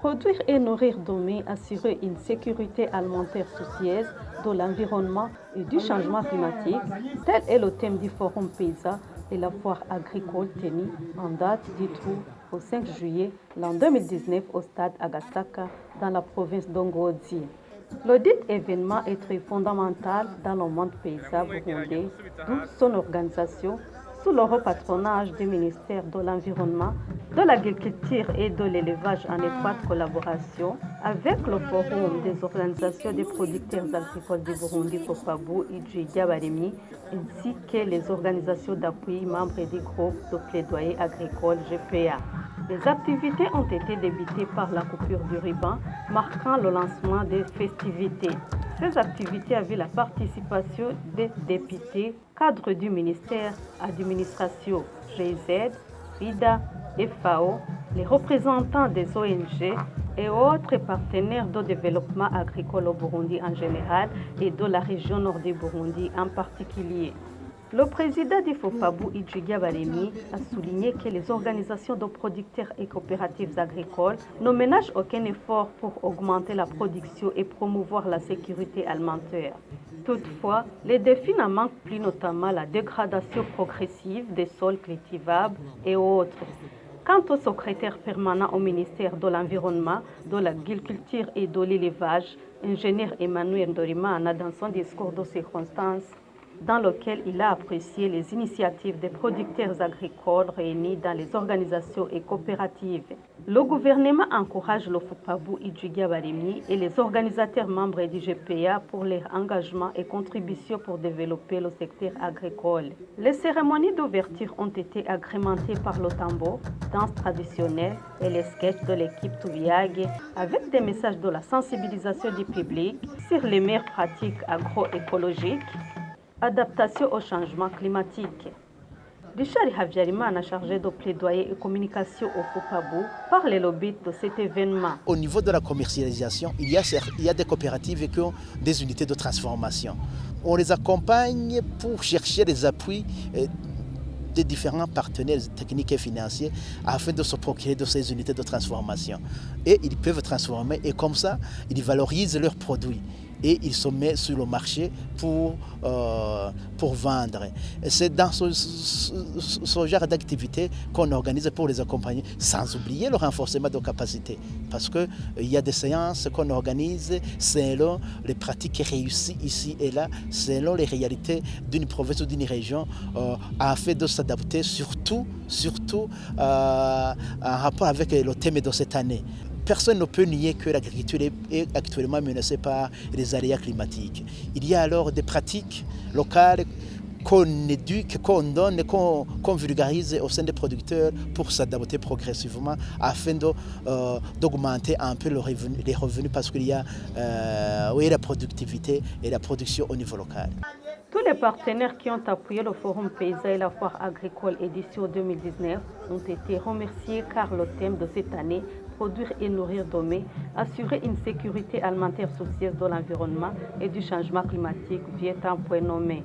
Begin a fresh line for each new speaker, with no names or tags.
Produire et nourrir Domé, assurer une sécurité alimentaire soucieuse de l'environnement et du changement climatique, tel est le thème du Forum paysan et la foire agricole tenue en date du 3 au 5 juillet l'an 2019 au stade Agasaka dans la province d'Ongozi. L'audit événement est très fondamental dans le monde paysan burundais, d'où son organisation sous le patronage du ministère de l'Environnement, de l'Agriculture et de l'Élevage en étroite collaboration avec le Forum des organisations des producteurs agricoles du Burundi, FOFABU, Idjidja Barimi, ainsi que les organisations d'appui membres du groupe de plaidoyer agricole GPA. Les activités ont été débutées par la coupure du ruban, marquant le lancement des festivités. Ces activités avaient la participation des députés, cadres du ministère, administration, GIZ, FIDA, FAO, les représentants des ONG et autres partenaires de développement agricole au Burundi en général et de la région nord du Burundi en particulier. Le président du FOFABU, Idjidja Barimi, a souligné que les organisations de producteurs et coopératives agricoles ne ménagent aucun effort pour augmenter la production et promouvoir la sécurité alimentaire. Toutefois, les défis n'en manquent plus, notamment la dégradation progressive des sols cultivables et autres. Quant au secrétaire permanent au ministère de l'Environnement, de l'Agriculture et de l'Élevage, ingénieur Emmanuel Ndorimana, dans son discours de circonstance, dans lequel il a apprécié les initiatives des producteurs agricoles réunis dans les organisations et coopératives. Le gouvernement encourage le FOFABU Idjidja Barimi et les organisateurs membres du GPA pour leur engagement et contribution pour développer le secteur agricole. Les cérémonies d'ouverture ont été agrémentées par le tambour, danse traditionnelle et les sketchs de l'équipe Touviag avec des messages de la sensibilisation du public sur les meilleures pratiques agroécologiques, adaptation au changement climatique. Richard Havyarimana, chargé de plaidoyer et communication au FOFABU, parle le but de cet événement.
Au niveau de la commercialisation, il y a des coopératives qui ont des unités de transformation. On les accompagne pour chercher des appuis des différents partenaires techniques et financiers afin de se procurer de ces unités de transformation. Et ils peuvent transformer et comme ça, ils valorisent leurs produits. Et ils se mettent sur le marché pour vendre. C'est dans ce genre d'activité qu'on organise pour les accompagner, sans oublier le renforcement de capacités. Parce qu'il y a des séances qu'on organise selon les pratiques réussies ici et là, selon les réalités d'une province ou d'une région, afin de s'adapter surtout en rapport avec le thème de cette année. Personne ne peut nier que l'agriculture est actuellement menacée par les aléas climatiques. Il y a alors des pratiques locales qu'on éduque, qu'on donne, qu'on vulgarise au sein des producteurs pour s'adapter progressivement afin d'augmenter un peu les revenus parce qu'il y a la productivité et la production au niveau local.
Tous les partenaires qui ont appuyé le Forum paysan et la foire agricole édition 2019 ont été remerciés car le thème de cette année, produire et nourrir Domé, assurer une sécurité alimentaire soucieuse de l'environnement et du changement climatique, vient un point nommé.